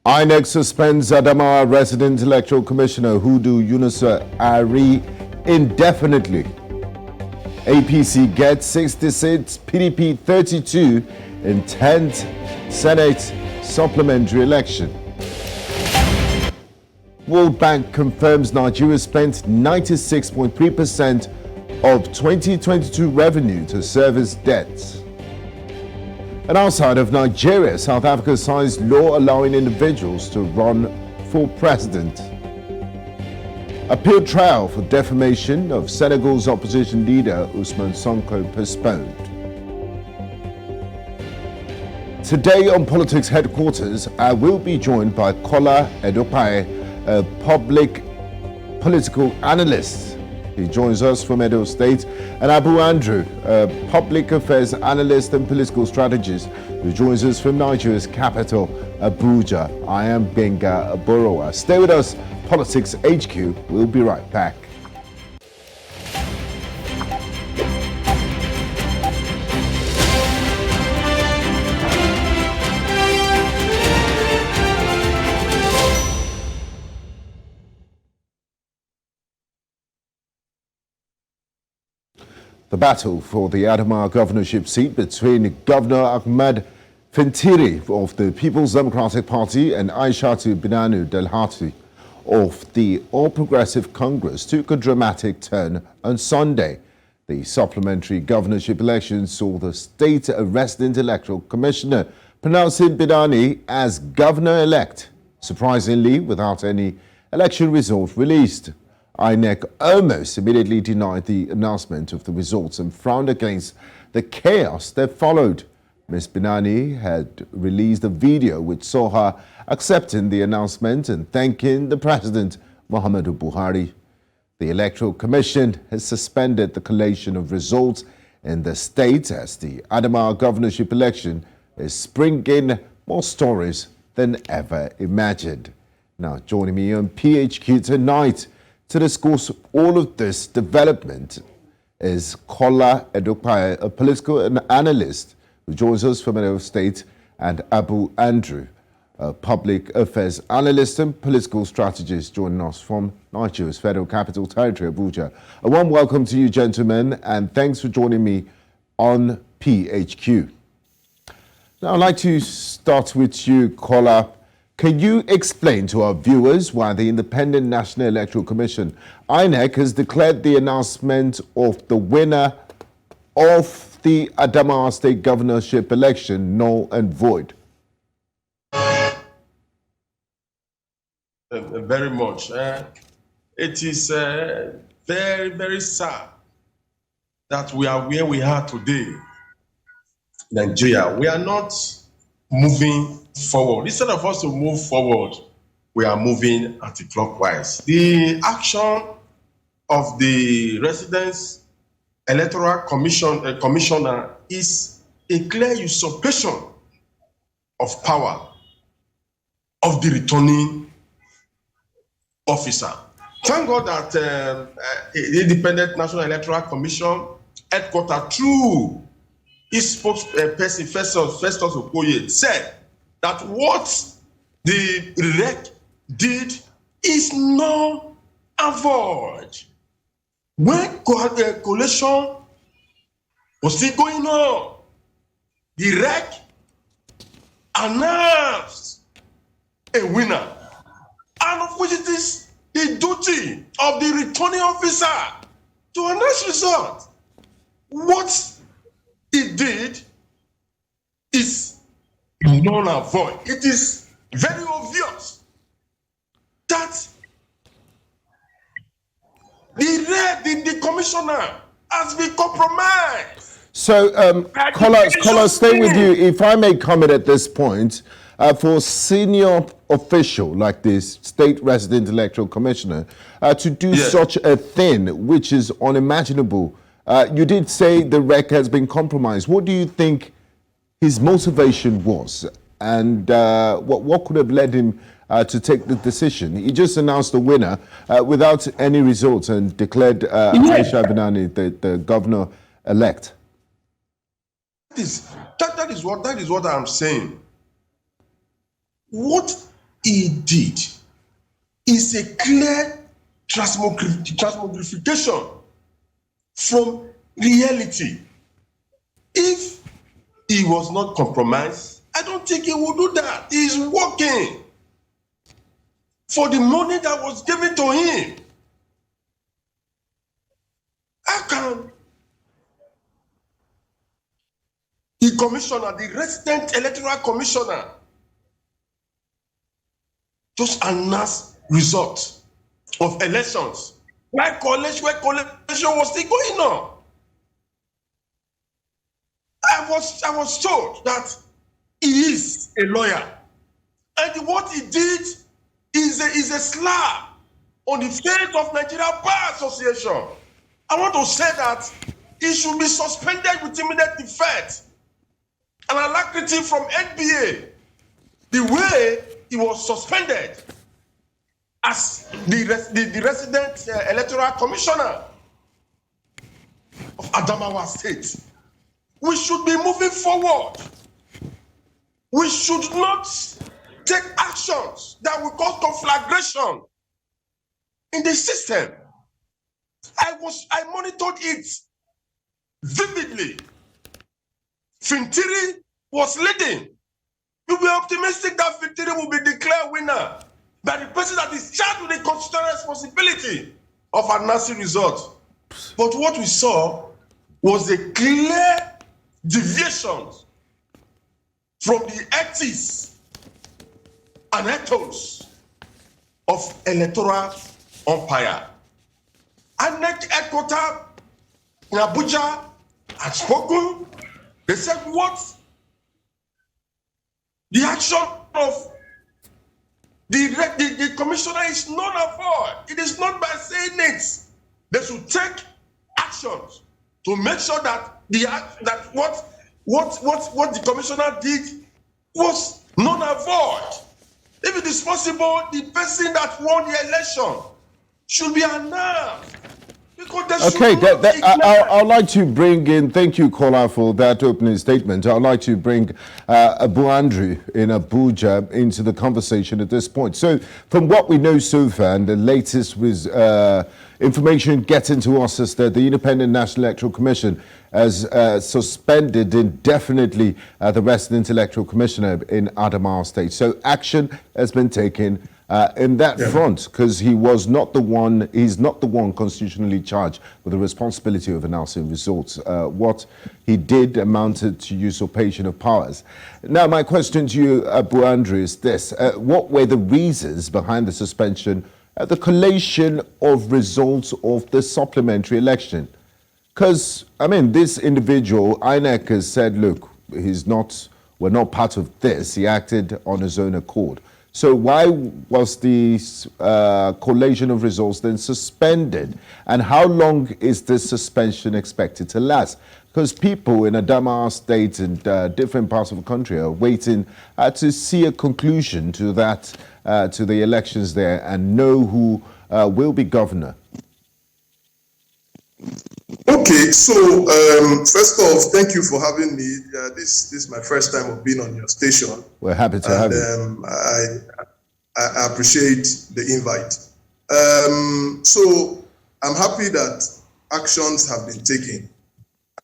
INEC suspends Adamawa resident electoral commissioner Hudu Yunusa Ari indefinitely. APC gets 66, PDP 32 in 10th Senate supplementary election. World Bank confirms Nigeria spent 96.3% of 2022 revenue to service debts. And outside of Nigeria, South Africa signs law allowing individuals to run for president. Appeal trial for defamation of Senegal's opposition leader Ousmane Sonko postponed. Today on Politics Headquarters, I will be joined by Kola Edopaye, a public political analyst. He joins us from Edo State, and Abu Andrew, a public affairs analyst and political strategist, who joins us from Nigeria's capital, Abuja. I am Benga Aborowa. Stay with us, Politics HQ. We'll be right back. The battle for the Adamawa governorship seat between Governor Ahmed Fintiri of the People's Democratic Party and Aishatu Binanu Delhati of the All Progressive Congress took a dramatic turn on Sunday. The supplementary governorship election saw the state resident electoral commissioner pronouncing Binani as governor-elect, surprisingly without any election result released. INEC almost immediately denied the announcement of the results and frowned against the chaos that followed. Ms. Binani had released a video which saw her accepting the announcement and thanking the President, Muhammadu Buhari. The Electoral Commission has suspended the collation of results in the state as the Adamawa governorship election is springing more stories than ever imagined. Now, joining me on PHQ tonight to discuss all of this development is Kola Edopaye, a political analyst who joins us from Edo State, and Abu Andrew, a public affairs analyst and political strategist, joining us from Nigeria's Federal Capital Territory, Abuja. A warm welcome to you, gentlemen, and thanks for joining me on PHQ. Now, I'd like to start with you, Kola. Can you explain to our viewers why the Independent National Electoral Commission, INEC, has declared the announcement of the winner of the Adamawa State governorship election null and void? Very much. It is very, very sad that we are where we are today. Nigeria, we are not moving forward. Instead of us to move forward, we are moving anti-clockwise. The action of the Residence Electoral Commissioner is a clear usurpation of power of the returning officer. Thank God that the Independent National Electoral Commission headquarters through his spokesperson, Festus Okoye, said that what the REC did is null and void. When collation was still going on, the REC announced a winner, and of which it is the duty of the returning officer to announce result. What he did is null and void. It is very obvious that the commissioner has been compromised. So, Kola, stay with you. If I may comment at this point, for a senior official like this state resident electoral commissioner to do such a thing, which is unimaginable, you did say the REC has been compromised. What do you think his motivation was, and what could have led him to take the decision? He just announced the winner without any results and declared Aisha Binani the governor-elect. That is what I'm saying. What he did is a clear transmogrification from reality. If he was not compromised, I don't think he would do that. He's working for the money that was given to him. How can the commissioner, the resident electoral commissioner, just announce results of elections where collation was still going on? I was told that he is a lawyer, and what he did is a slap on the face of Nigeria Bar Association. I want to say that he should be suspended with immediate effect and alacrity from NBA. The way he was suspended as the resident electoral commissioner of Adamawa State. We should be moving forward. We should not take actions that will cause conflagration in the system. I monitored it vividly. Fintiri was leading. We were optimistic that Fintiri will be declared winner by the person that is charged with the constitutional responsibility of announcing results. But what we saw was a clear deviation from the ethics and ethos of electoral umpire. INEC headquarters in Abuja had spoken. They said what? The action of the commissioner is not avoid. It is not by saying it. They should take actions to make sure that what the commissioner did was non-avoid. If it is possible, the person that won the election should be announced. Okay, I'd like to bring in, thank you, Kola, for that opening statement. I'd like to bring Abu Andrew in Abuja into the conversation at this point. So, from what we know so far, and the latest information getting to us is that the Independent National Electoral Commission has suspended indefinitely the resident electoral commissioner in Adamawa State. So, action has been taken in that front, because he's not the one constitutionally charged with the responsibility of announcing results. What he did amounted to usurpation of powers. Now, my question to you, Abu Andrew, is this. What were the reasons behind the suspension at the collation of results of the supplementary election? Because, I mean, this individual, INEC, has said, look, we're not part of this. He acted on his own accord. So why was the collation of results then suspended? And how long is this suspension expected to last? Because people in Adamawa State and different parts of the country are waiting to see a conclusion to that, to the elections there, and know who will be governor. Okay, so first off, thank you for having me. This is my first time of being on your station. We're happy to have you. I appreciate the invite. So I'm happy that actions have been taken.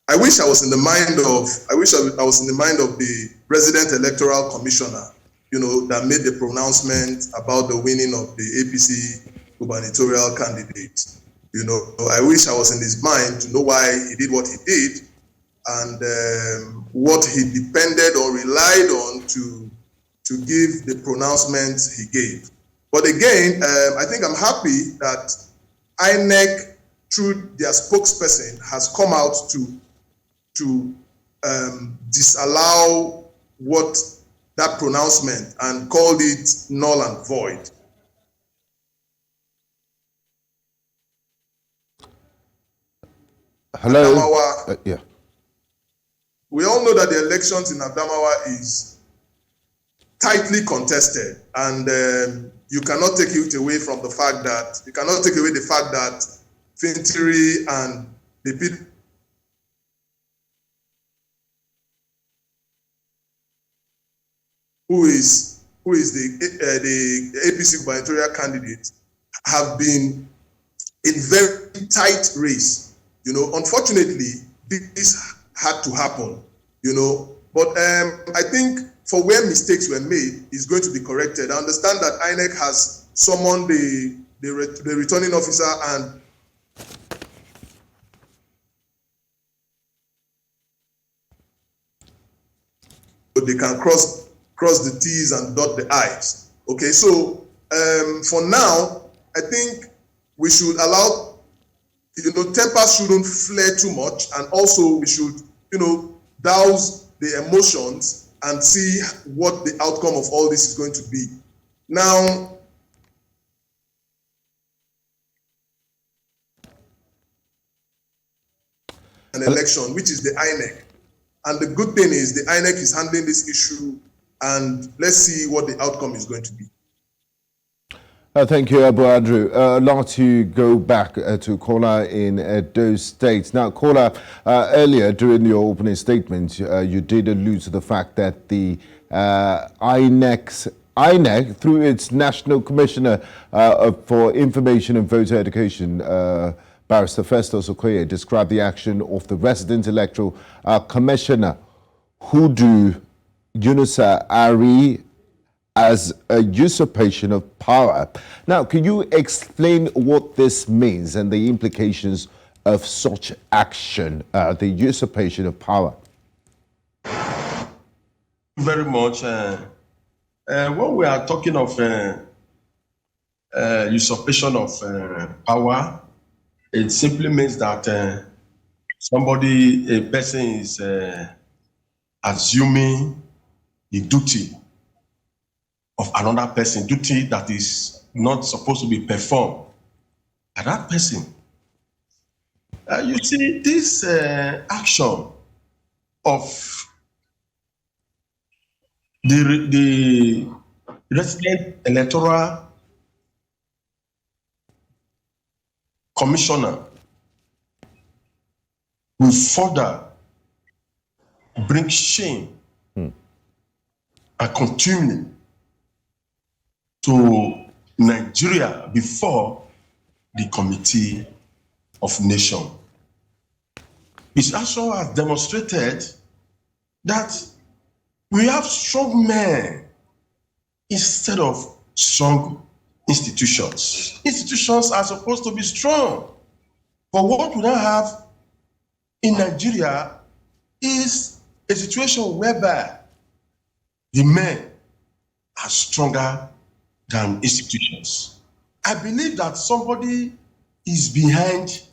I wish I was in the mind of the resident electoral commissioner, that made the pronouncement about the winning of the APC gubernatorial candidate. I wish I was in his mind to know why he did what he did, and what he depended or relied on to give the pronouncements he gave. But again, I think I'm happy that INEC, through their spokesperson, has come out to disallow that pronouncement and called it null and void. Hello. Adamawa, yeah. We all know that the elections in Adamawa is tightly contested, and you cannot take away the fact that Fintiri and the people who is who is the APC gubernatorial candidate, have been in very tight race. You know, unfortunately, this had to happen, you know, but I think for where mistakes were made is going to be corrected. I understand that INEC has summoned the returning officer and they can cross the T's and dot the I's. Okay, so for now, I think we should allow, you know, tempers shouldn't flare too much, and also we should, you know, douse the emotions and see what the outcome of all this is going to be. Now, an election, which is the INEC. And the good thing is the INEC is handling this issue, and let's see what the outcome is going to be. Thank you, Abu Andrew. I'd like to go back to Kola in those states. Now, Kola, earlier during your opening statement, you did allude to the fact that the INEC, through its National Commissioner for Information and Voter Education, Barrister Festus Okoye, described the action of the Resident Electoral Commissioner, Hudu Yunusa Ari, as a usurpation of power. Now, can you explain what this means and the implications of such action, the usurpation of power? Very much. When we are talking of usurpation of power, it simply means that a person is assuming the duty of another person, duty that is not supposed to be performed by that person. You see, this action of the Resident Electoral Commissioner will further bring shame and contumely to Nigeria before the Committee of Nations. It also has demonstrated that we have strong men instead of strong institutions. Institutions are supposed to be strong. But what we now have in Nigeria is a situation whereby the men are stronger than institutions. I believe that somebody is behind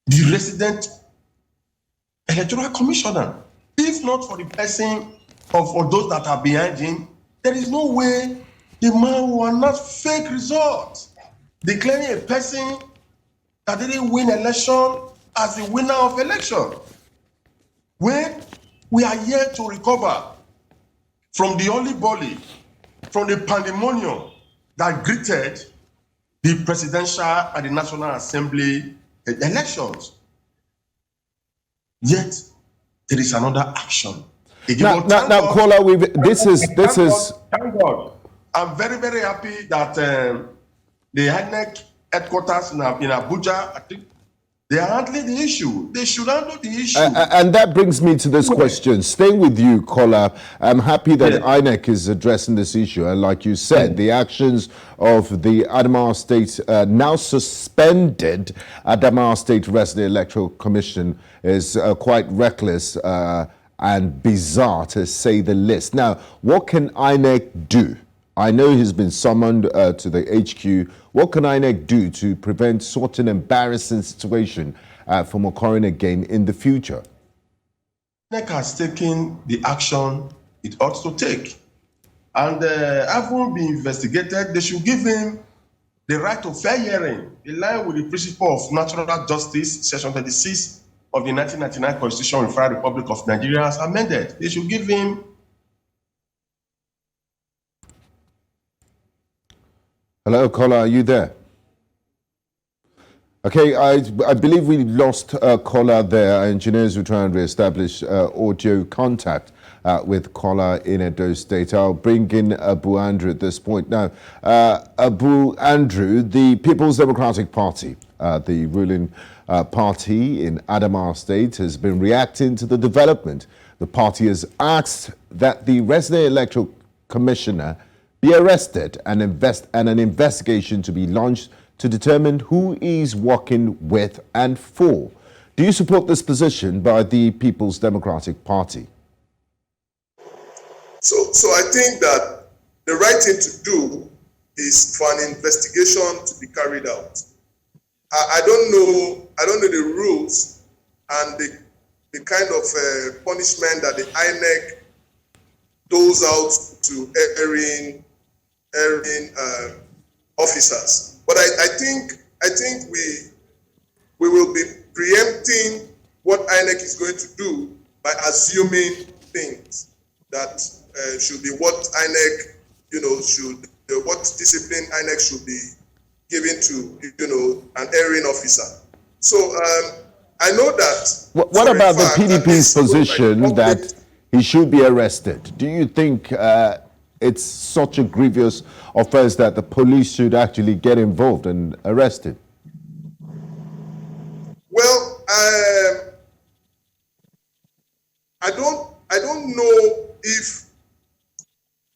the Resident Electoral Commissioner. If not for the person or for those that are behind him, there is no way the man will not fake results, declaring a person that didn't win election as the winner of election. When we are yet to recover from the holy-bolly, from the pandemonium that greeted the presidential and the National Assembly elections. Yet there is another action. Now, Kola, this is. Thank God. I'm very, very happy that the INEC headquarters in Abuja, I think, they are handling the issue. They should handle the issue. And that brings me to this question. Staying with you, Kola, I'm happy that INEC is addressing this issue. And like you said, the actions of the Adamawa State, now suspended Adamawa State Resident Electoral Commission, is quite reckless and bizarre, to say the least. Now, what can INEC do? I know he's been summoned to the HQ. What can INEC do to prevent such an embarrassing situation from occurring again in the future? INEC has taken the action it ought to take. And having been investigated, they should give him the right to fair hearing, in line with the principle of natural justice, Section 36 of the 1999 Constitution of the Federal Republic of Nigeria as amended. They should give him. Hello, Kola, are you there? Okay, I believe we lost Kola there. Our engineers were trying to establish audio contact with caller in Edo State. I'll bring in Abu Andrew at this point. Now, Abu Andrew, the People's Democratic Party, the ruling party in Adamawa State, has been reacting to the development. The party has asked that the resident electoral commissioner be arrested and an investigation to be launched to determine who he's working with and for. Do you support this position by the People's Democratic Party? So I think that the right thing to do is for an investigation to be carried out. I don't know the rules and the kind of punishment that the INEC doles out to erring officers. But I think we will be preempting what INEC is going to do by assuming things that should be what INEC, what discipline INEC should be given to, an erring officer. So I know that. What about the PDP's position that he should be arrested? Do you think it's such a grievous offense that the police should actually get involved and arrested? Well, I don't know if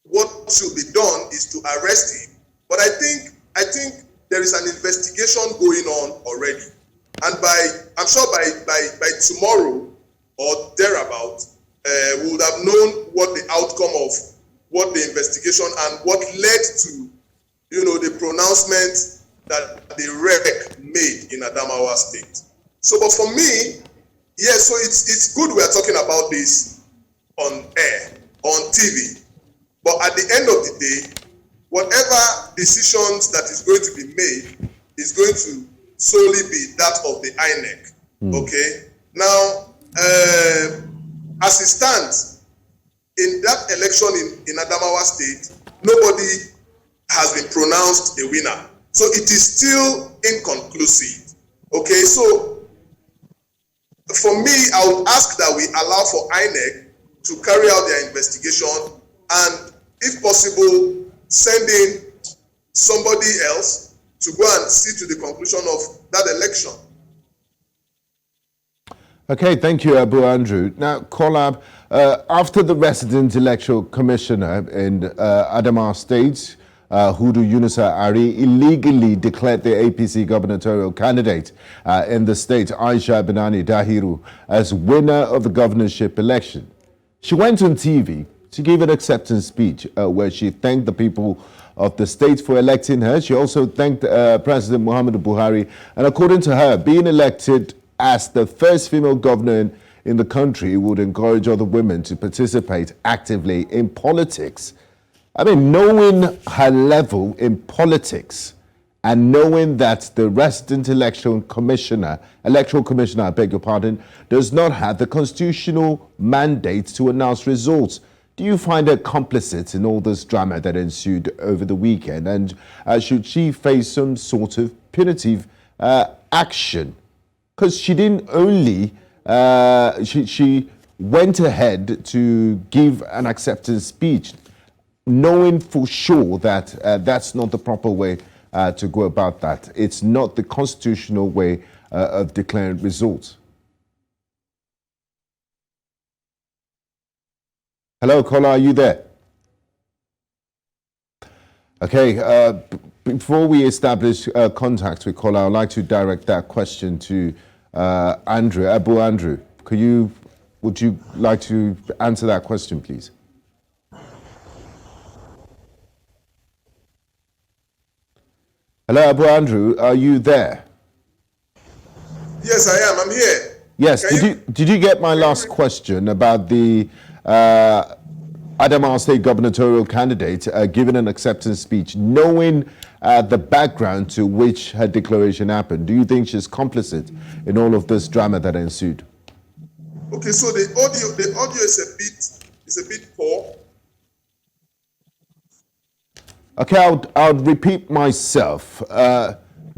what should be done is to arrest him, but I think there is an investigation going on already, and I'm sure by tomorrow or thereabout, we would have known what the outcome of what the investigation and what led to, the pronouncement that the REC made in Adamawa State. So, but for me, yes, so it's good we are talking about this on air, on TV. But at the end of the day, whatever decisions that is going to be made is going to solely be that of the INEC. Okay? Now, as it stands, in that election in Adamawa State, nobody has been pronounced a winner. So it is still inconclusive. Okay, so for me, I would ask that we allow for INEC to carry out their investigation and, if possible, send in somebody else to go and see to the conclusion of that election. Okay, thank you, Abu Andrew. Now, Collab, after the resident electoral commissioner in Adamawa State, Hudu Yunusa Ari, illegally declared the APC gubernatorial candidate in the state, Aisha Binani Dahiru, as winner of the governorship election. She went on TV to give an acceptance speech where she thanked the people of the state for electing her. She also thanked President Muhammadu Buhari, and according to her, being elected as the first female governor in the country would encourage other women to participate actively in politics. I mean, knowing her level in politics and knowing that the resident electoral commissioner, I beg your pardon, does not have the constitutional mandate to announce results, do you find her complicit in all this drama that ensued over the weekend? And should she face some sort of punitive action? Because she didn't only, she went ahead to give an acceptance speech, knowing for sure that that's not the proper way to go about that. It's not the constitutional way of declaring results. Hello, caller, are you there? Okay, before we establish contact with caller, I'd like to direct that question to Andrew, Abu Andrew. Would you like to answer that question, please? Hello, Abu Andrew, are you there? Yes, I am. I'm here. Yes. Did you get my last question about the Adamawa State gubernatorial candidate giving an acceptance speech, knowing the background to which her declaration happened? Do you think she's complicit in all of this drama that ensued? Okay, so the audio is a bit poor. Okay, I'll repeat myself.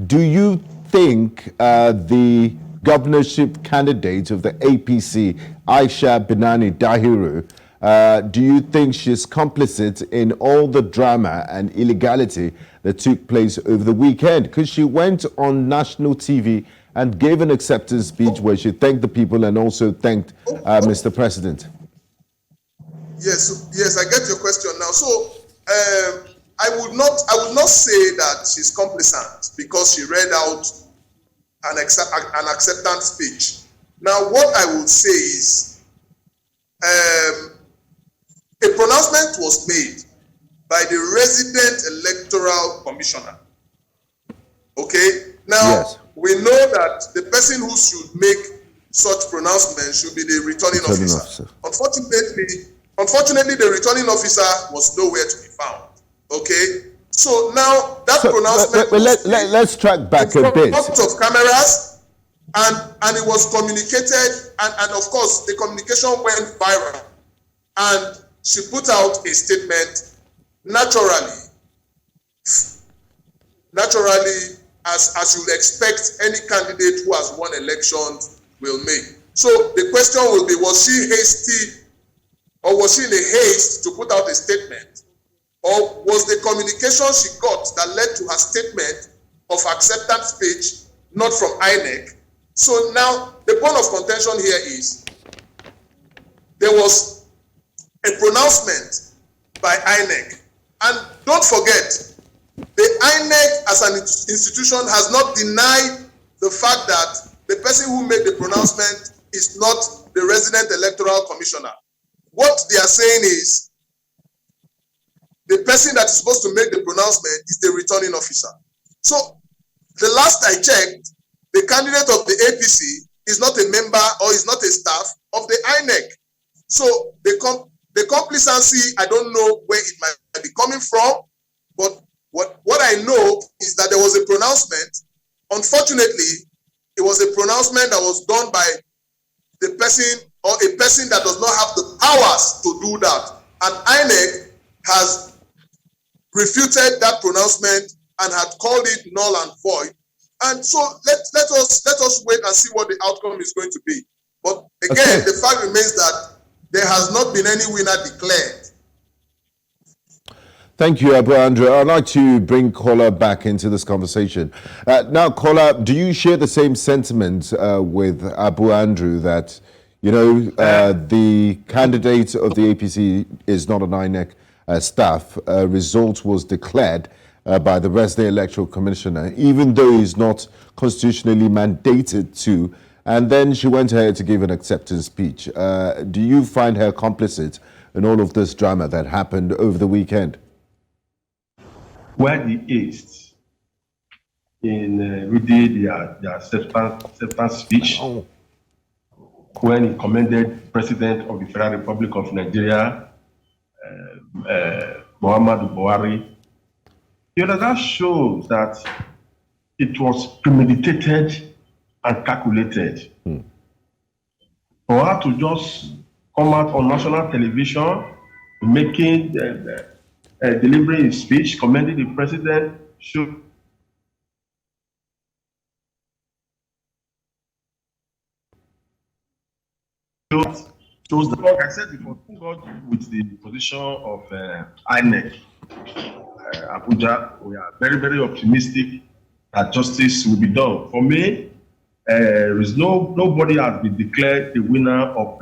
Do you think the governorship candidate of the APC, Aisha Binani Dahiru, Do you think she's complicit in all the drama and illegality that took place over the weekend? Because she went on national TV and gave an acceptance speech where she thanked the people and also thanked Mr. President. Yes, I get your question now. So I would not say that she's complicit because she read out an acceptance speech. Now, what I would say is a pronouncement was made by the resident electoral commissioner. Okay? Now, yes. We know that the person who should make such pronouncement should be the returning officer. Unfortunately, the returning officer was nowhere to be found. Okay? So now that pronouncement let's track back a bit. Lots of cameras, and it was communicated, and of course the communication went viral, and she put out a statement naturally, as you would expect any candidate who has won elections will make. So the question will be, was she hasty, or was she in a haste to put out a statement? Or was the communication she got that led to her statement of acceptance speech not from INEC? So now the point of contention here is there was a pronouncement by INEC. And don't forget, the INEC as an institution has not denied the fact that the person who made the pronouncement is not the resident electoral commissioner. What they are saying is the person that is supposed to make the pronouncement is the returning officer. So the last I checked, the candidate of the APC is not a member or is not a staff of the INEC. So the complacency, I don't know where it might be coming from, but what I know is that there was a pronouncement. Unfortunately, it was a pronouncement that was done by the person or a person that does not have the powers to do that. And INEC has refuted that pronouncement and had called it null and void. And so let us wait and see what the outcome is going to be. But again, the fact remains that there has not been any winner declared. Thank you, Abu Andrew. I'd like to bring Kola back into this conversation. Now, Kola, do you share the same sentiment with Abu Andrew that, you know, the candidate of the APC is not an INEC staff? Result was declared by the resident electoral commissioner, even though he's not constitutionally mandated to, and then she went ahead to give an acceptance speech. Do you find her complicit in all of this drama that happened over the weekend? Where the East in reading their acceptance speech, when he commended President of the Federal Republic of Nigeria, Muhammadu Buhari, that shows that it was premeditated and calculated. For her to just come out on national television, making delivering his speech, commending the president, shows the, like I said before, God with the position of INEC, Abuja, we are very, very optimistic that justice will be done. For me, there is nobody has been declared the winner of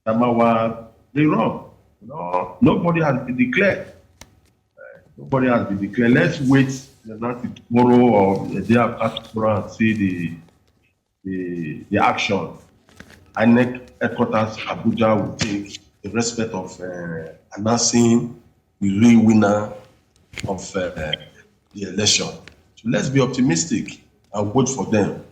Adamawa. They wrong. No, nobody has been declared. Nobody has been declared. Let's wait tomorrow or the day after tomorrow and see the action. INEC headquarters Abuja will take the respect of announcing the real winner of the election. So let's be optimistic and vote for them.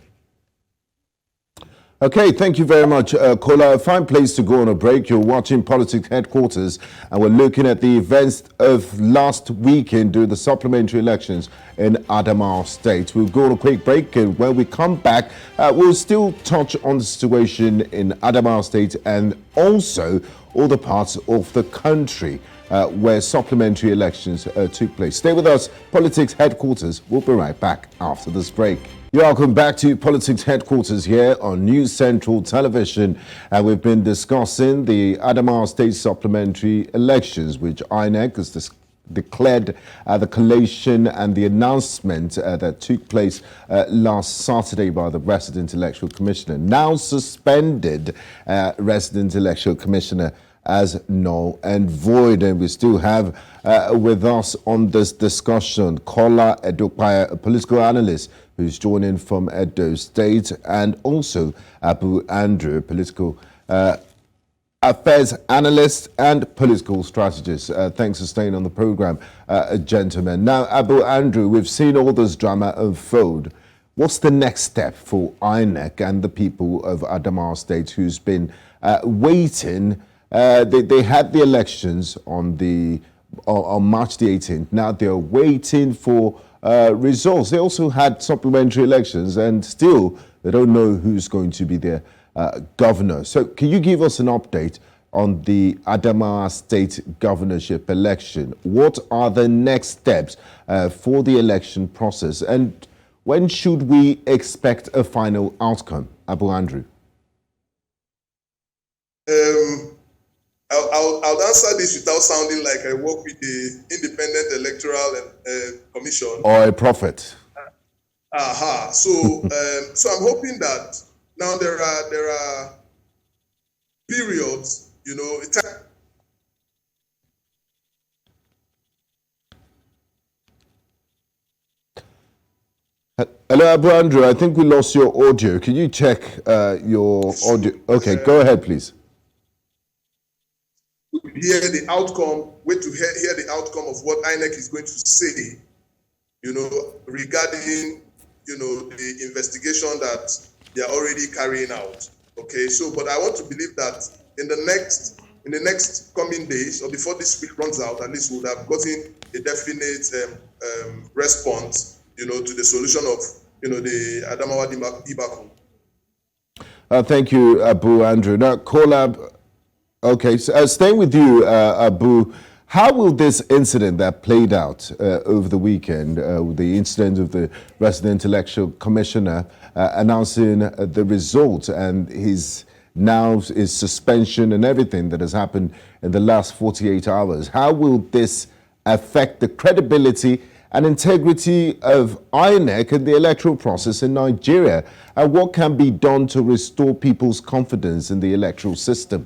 Okay, thank you very much, Kola. A fine place to go on a break. You're watching Politics Headquarters, and we're looking at the events of last weekend during the supplementary elections in Adamawa State. We'll go on a quick break, and when we come back, we'll still touch on the situation in Adamawa State and also other parts of the country. where supplementary elections took place. Stay with us. Politics Headquarters. We'll be right back after this break. You're welcome back to Politics Headquarters here on News Central Television. And we've been discussing the Adamawa State supplementary elections, which INEC has declared the collation and the announcement that took place last Saturday by the Resident Electoral Commissioner. Now suspended Resident Electoral Commissioner as null and void. And we still have with us on this discussion Kola Edokpaya, a political analyst who's joining from Edo State, and also Abu Andrew, political affairs analyst and political strategist. Thanks for staying on the program, gentlemen. Now, Abu Andrew, we've seen all this drama unfold. What's the next step for INEC and the people of Adamawa State who's been waiting? They had the elections on March the 18th. Now they're waiting for results. They also had supplementary elections, and still they don't know who's going to be their governor. So can you give us an update on the Adamawa State governorship election? What are the next steps for the election process, and when should we expect a final outcome? Abu Andrew. I'll answer this without sounding like I work with the Independent Electoral Commission. Or a prophet. So I'm hoping that now there are periods, Hello, Abu Andrew. I think we lost your audio. Can you check your audio? Okay, go ahead, please. Hear the outcome, wait to hear the outcome of what INEC is going to say, regarding, the investigation that they are already carrying out. Okay, but I want to believe that in the next coming days, or before this week runs out, at least we'll have gotten a definite response, to the solution of, the Adamawa debacle. Thank you, Abu Andrew. Now, Collab. Okay, so staying with you, Abu, how will this incident that played out over the weekend, the incident of the Resident Electoral Commissioner announcing the result and his suspension and everything that has happened in the last 48 hours, how will this affect the credibility and integrity of INEC and the electoral process in Nigeria? And what can be done to restore people's confidence in the electoral system?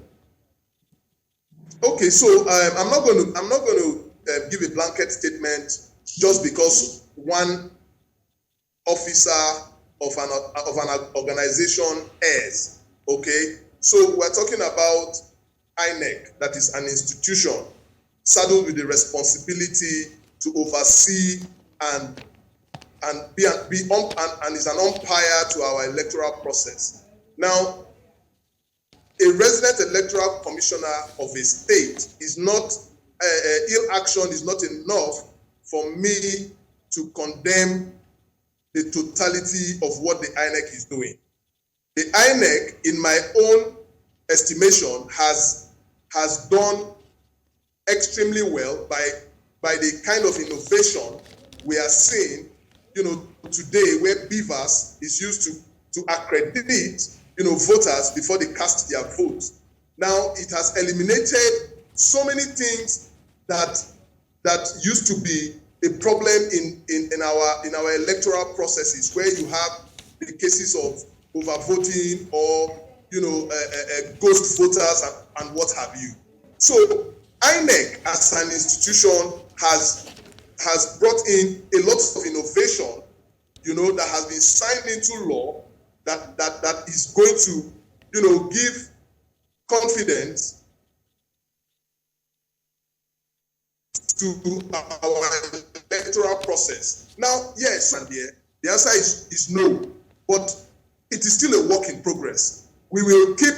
Okay, so I'm not going to give a blanket statement just because one officer of an organization is. Okay, so we're talking about INEC, that is an institution saddled with the responsibility to oversee and is an umpire to our electoral process. Now, a resident electoral commissioner of a state is not, ill action is not enough for me to condemn the totality of what the INEC is doing. The INEC, in my own estimation, has done extremely well by the kind of innovation we are seeing, today, where BVAS is used to accredit voters before they cast their votes. Now it has eliminated so many things that used to be a problem in our electoral processes, where you have the cases of overvoting or ghost voters and what have you. So INEC as an institution has brought in a lot of innovation, that has been signed into law that is going to, give confidence to our electoral process. Now, yes, and the answer is no, but it is still a work in progress. We will keep,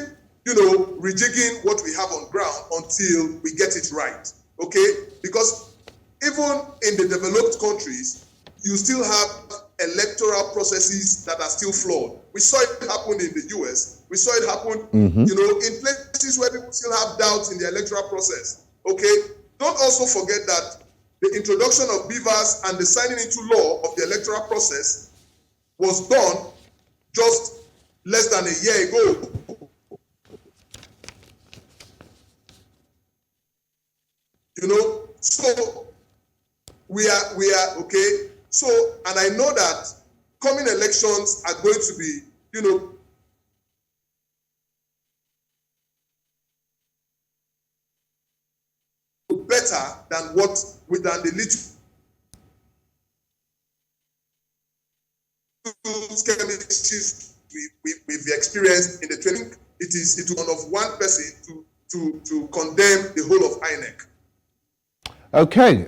rejigging what we have on ground until we get it right, okay? Because even in the developed countries, you still have electoral processes that are still flawed. We saw it happen in the US. We saw it happen, in places where people still have doubts in the electoral process. Okay, don't also forget that the introduction of beavers and the signing into law of the electoral process was done just less than a year ago. So we are okay. So, and I know that coming elections are going to be, better than the little skirmishes we've experienced in the training. It is one of one person to condemn the whole of INEC. Okay,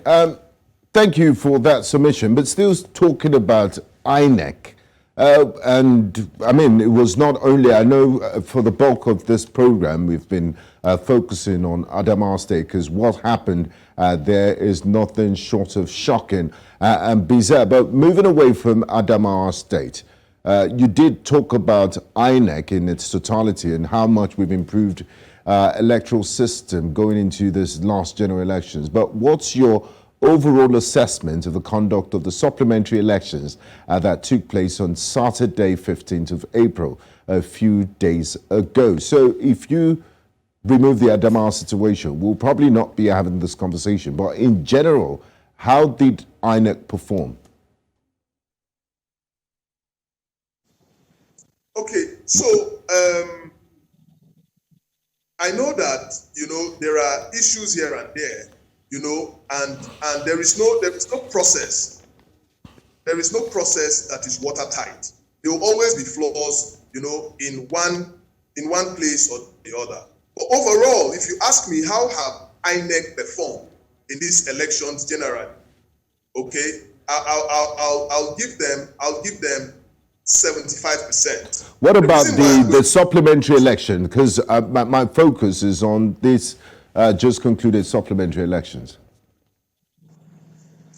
thank you for that submission. But still talking about INEC, and I mean, it was not only, I know for the bulk of this program, we've been focusing on Adamawa State, because what happened there is nothing short of shocking and bizarre. But moving away from Adamawa State, you did talk about INEC in its totality and how much we've improved electoral system going into this last general elections. But what's your overall assessment of the conduct of the supplementary elections that took place on Saturday, 15th of April, a few days ago? So if you remove the Adamawa situation, we'll probably not be having this conversation. But in general, how did INEC perform? Okay, so I know that there are issues here and there, and there is no process. There is no process that is watertight. There will always be flaws, in one place or the other. But overall, if you ask me, how have INEC performed in these elections generally? Okay, I'll give them 75%. What about the supplementary election? Because my focus is on this just concluded supplementary elections.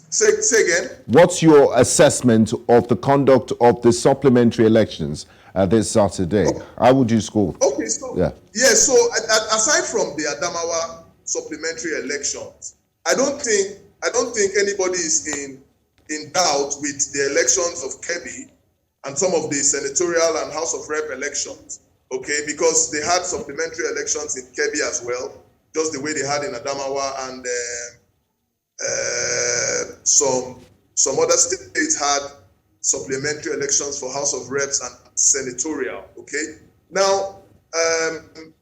Say again? What's your assessment of the conduct of the supplementary elections this Saturday? Okay. How would you score? Okay, so so aside from the Adamawa supplementary elections, I don't think anybody is in doubt with the elections of Kebbi and some of the senatorial and House of Rep elections, okay? Because they had supplementary elections in Kebbi as well, just the way they had in Adamawa, and some other states had supplementary elections for House of Reps and senatorial, okay? Now,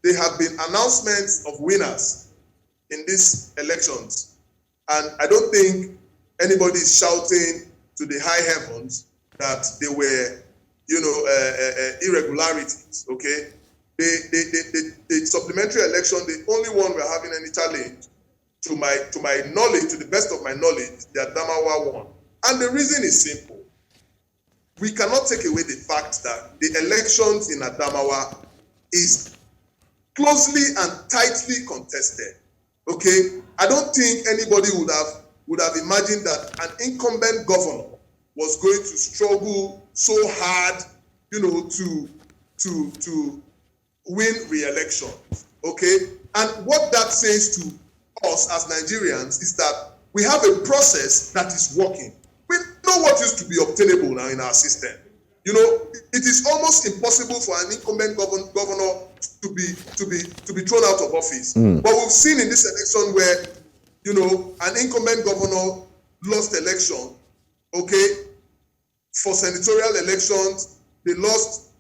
there have been announcements of winners in these elections, and I don't think anybody is shouting to the high heavens that they were, irregularities, okay? The supplementary election, the only one we're having any challenge, to my knowledge, to the best of my knowledge, the Adamawa one. And the reason is simple. We cannot take away the fact that the elections in Adamawa is closely and tightly contested, okay? I don't think anybody would have imagined that an incumbent governor was going to struggle so hard, to win re-election, okay? And what that says to us as Nigerians is that we have a process that is working. We know what is to be obtainable now in our system. It is almost impossible for an incumbent governor to be thrown out of office. But we've seen in this election where, an incumbent governor lost election, okay? For senatorial elections, they lost,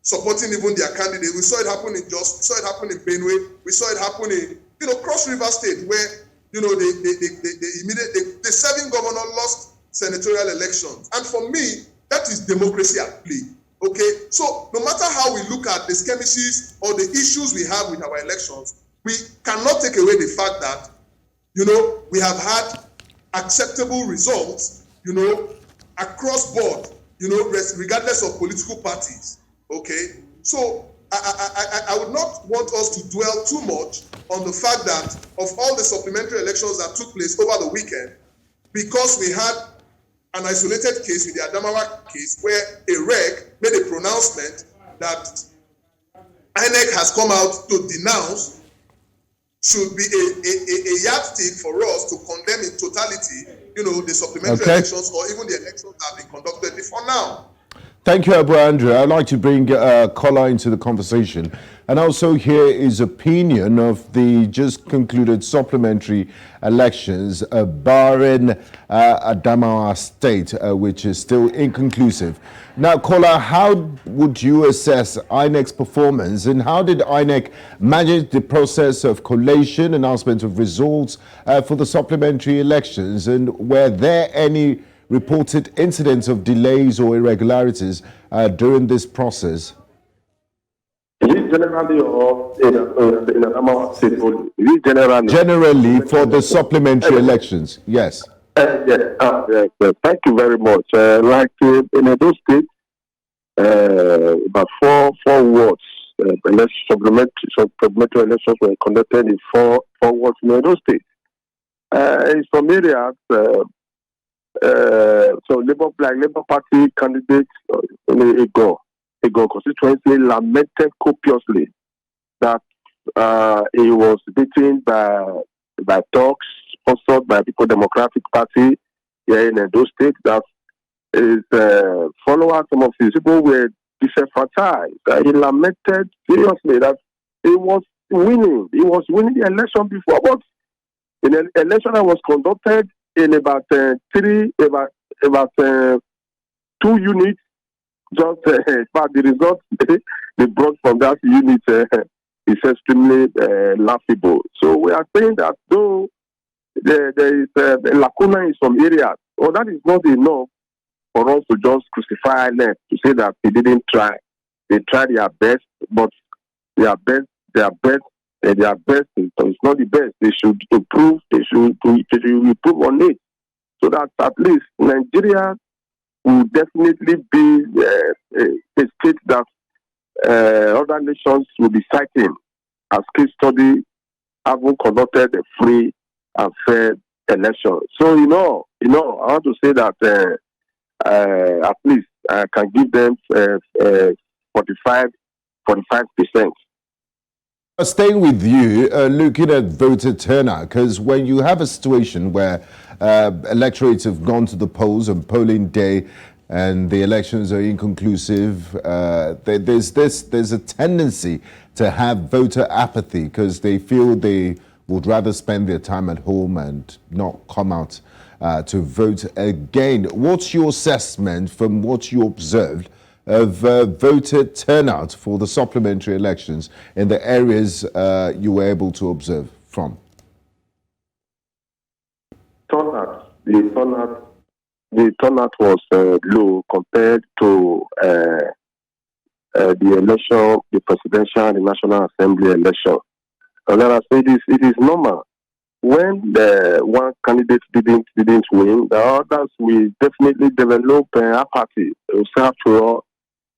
supporting even their candidate. We saw it happen in Jos, we saw it happen in Benue, we saw it happen in, Cross River State, where, the serving governor lost senatorial elections. And for me, that is democracy at play, okay? So no matter how we look at the skirmishes or the issues we have with our elections, we cannot take away the fact that, we have had acceptable results, across board, regardless of political parties, okay? So I would not want us to dwell too much on the fact that of all the supplementary elections that took place over the weekend, because we had an isolated case with the Adamawa case where a reg made a pronouncement that INEC has come out to denounce should be a yardstick for us to condemn in totality, the supplementary elections or even the elections that have been conducted before now. Thank you, Abu Andrew. I'd like to bring Kola into the conversation and also hear his opinion of the just concluded supplementary elections, barring Adamawa State, which is still inconclusive. Now, Kola, how would you assess INEC's performance, and how did INEC manage the process of collation, announcement of results for the supplementary elections, and were there any reported incidents of delays or irregularities during this process? Is it generally or in Adamawa State? Is it generally? Generally for the supplementary elections, yes. Yes, thank you very much. Like in Edo State, about four wards, supplementary elections were conducted in four wards in Edo State. In some areas, so Labour Party candidate Ego constituency lamented copiously that he was beaten by talks sponsored by People Democratic Party here in Edo State. That his followers, some of his people were disenfranchised. He lamented seriously that he was winning. He was winning the election before, but in an election that was conducted in about 2 units, just but the result they brought from that unit is extremely laughable. So we are saying that though there is a lacuna in some areas, that is not enough for us to just crucify them to say that they didn't try. They tried their best, but their best, it's not the best. They should improve. They should improve on it, so that at least Nigeria will definitely be a state that other nations will be citing as case study, having conducted a free and fair election. So I want to say that at least I can give them 45%. Staying with you, looking at voter turnout, because when you have a situation where electorates have gone to the polls on polling day and the elections are inconclusive, there's a tendency to have voter apathy because they feel they would rather spend their time at home and not come out to vote again. What's your assessment from what you observed of voter turnout for the supplementary elections in the areas you were able to observe from? The turnout was low compared to the election, the presidential and the National Assembly election. And then I say it is normal. When the one candidate didn't win, the others will definitely develop apathy. So after all,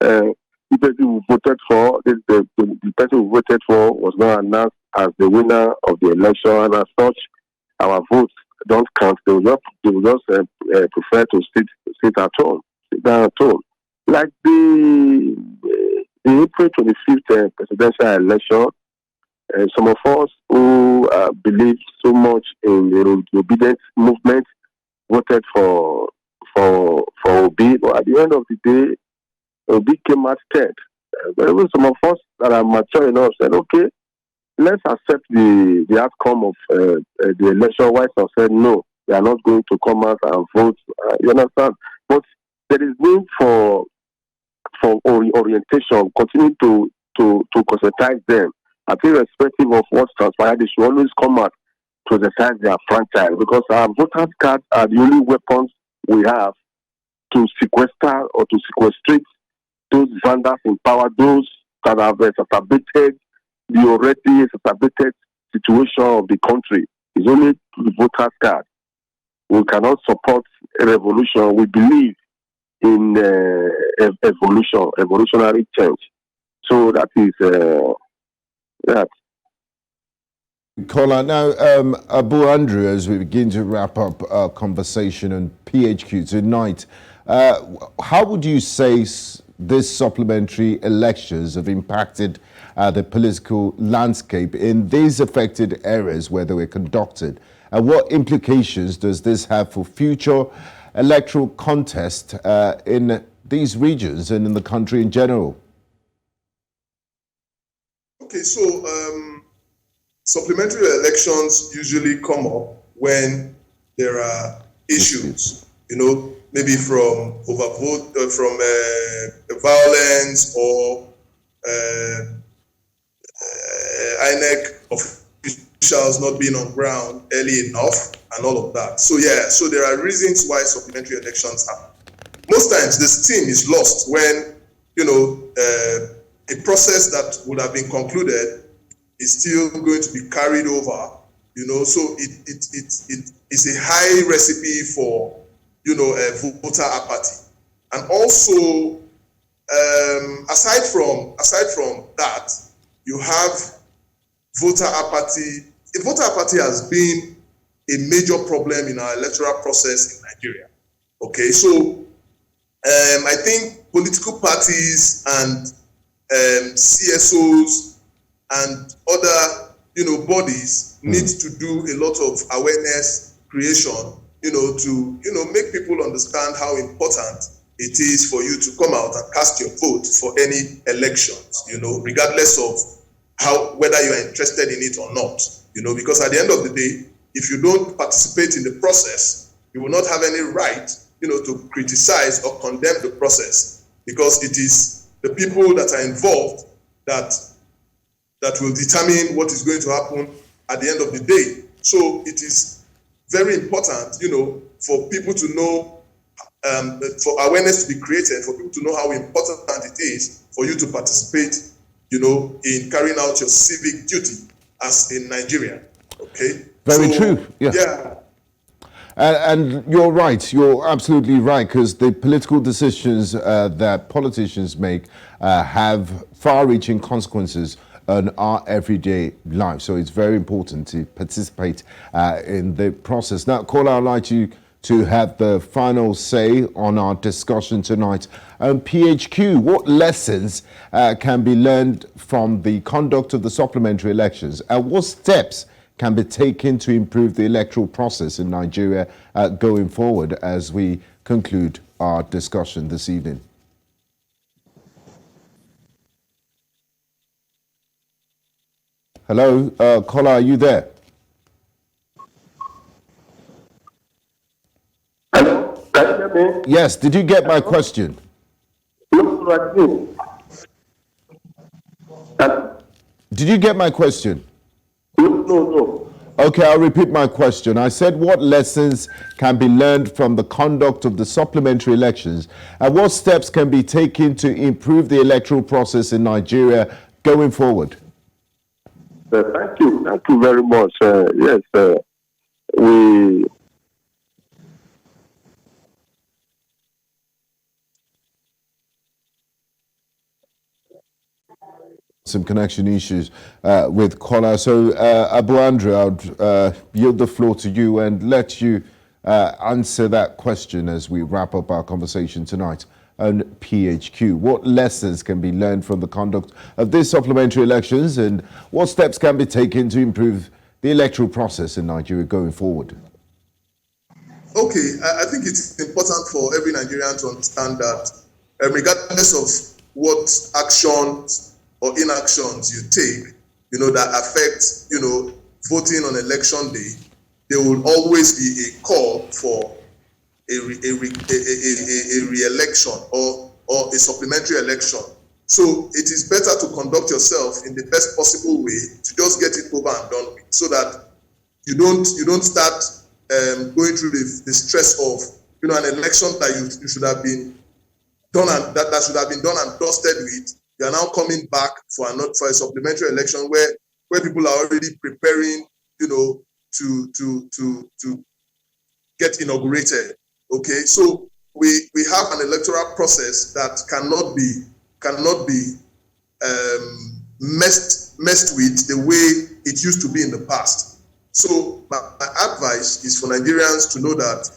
the person who voted for the person who voted for was not announced as the winner of the election, and as such, our votes don't count. They will just prefer to sit at home, sit down at home. Like the April 25th presidential election, some of us who believe so much in the obedience movement voted for Obi, but at the end of the day, Obi came out third. But even some of us that are mature enough said, okay, let's accept the outcome of the election. While some said no, they are not going to come out and vote. You understand? But there is need for orientation. Continue to conscientize them. I think, irrespective of what's transpired, they should always come out to exercise their franchise, because our voters' cards are the only weapons we have to sequester or to sequestrate those vandals in power, those that have exacerbated the already exacerbated situation of the country. It's only the voters' card. We cannot support a revolution. We believe in evolutionary change. So that is that. Kola, now, Abu Andrew, as we begin to wrap up our conversation on PHQ tonight, how would you say these supplementary elections have impacted the political landscape in these affected areas where they were conducted? And what implications does this have for future electoral contest in these regions and in the country in general? Okay, so supplementary elections usually come up when there are issues, maybe from overvote, from violence or INEC officials not being on ground early enough and all of that. So so there are reasons why supplementary elections happen. Most times the steam is lost when, a process that would have been concluded is still going to be carried over, so it's a high recipe for, a voter apathy. And also, aside from that, you have voter apathy. Voter apathy has been a major problem in our electoral process in Nigeria. Okay, so I think political parties and CSOs and other, bodies need to do a lot of awareness creation, to, make people understand how important it is for you to come out and cast your vote for any elections, regardless of whether you are interested in it or not, because at the end of the day, if you don't participate in the process, you will not have any right, to criticize or condemn the process, because it is the people that are involved that will determine what is going to happen at the end of the day. So it is very important, for people to know, for awareness to be created, for people to know how important it is for you to participate, in carrying out your civic duty as a Nigerian. Okay. Very true. Yeah. And you're right. You're absolutely right, because the political decisions that politicians make have far-reaching consequences on our everyday life. So it's very important to participate in the process. Now, Kola, I'd like you to have the final say on our discussion tonight. PHQ, what lessons can be learned from the conduct of the supplementary elections, and what steps can be taken to improve the electoral process in Nigeria going forward as we conclude our discussion this evening? Hello, Kola, are you there? Hello, can you hear me? Yes, did you get my question? No, I didn't. Did you get my question? No. Okay, I'll repeat my question. I said, what lessons can be learned from the conduct of the supplementary elections, and what steps can be taken to improve the electoral process in Nigeria going forward? Thank you very much. Yes, we some connection issues with Kola. So, Abu Andrew, I'll yield the floor to you and let you answer that question as we wrap up our conversation tonight on PHQ. What lessons can be learned from the conduct of these supplementary elections, and what steps can be taken to improve the electoral process in Nigeria going forward? Okay, I think it's important for every Nigerian to understand that regardless of what actions or inactions you take, that affect, voting on election day, there will always be a call for a re-election or a supplementary election. So it is better to conduct yourself in the best possible way to just get it over and done with, so that you don't start going through the stress of an election that you should have been done and that should have been done and dusted with. You are now coming back for a supplementary election where people are already preparing, to get inaugurated. Okay, so we have an electoral process that cannot be messed with the way it used to be in the past. So my advice is for Nigerians to know that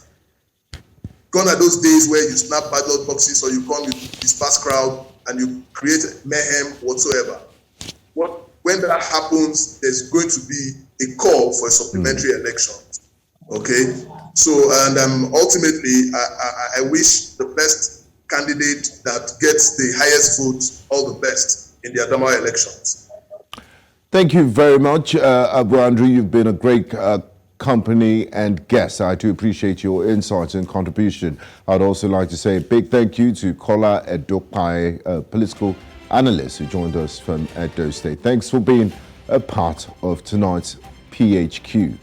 Gone are those days where you snap ballot boxes or you come, you disperse crowd and you create mayhem whatsoever. When that happens, there's going to be a call for a supplementary election. Okay, so and ultimately, I wish the best candidate that gets the highest votes all the best in the Adamawa elections. Thank you very much, Abu Andrew. You've been a great company and guest. I do appreciate your insights and contribution. I'd also like to say a big thank you to Kola Edokpai, a political analyst who joined us from Edo State. Thanks for being a part of tonight's PHQ.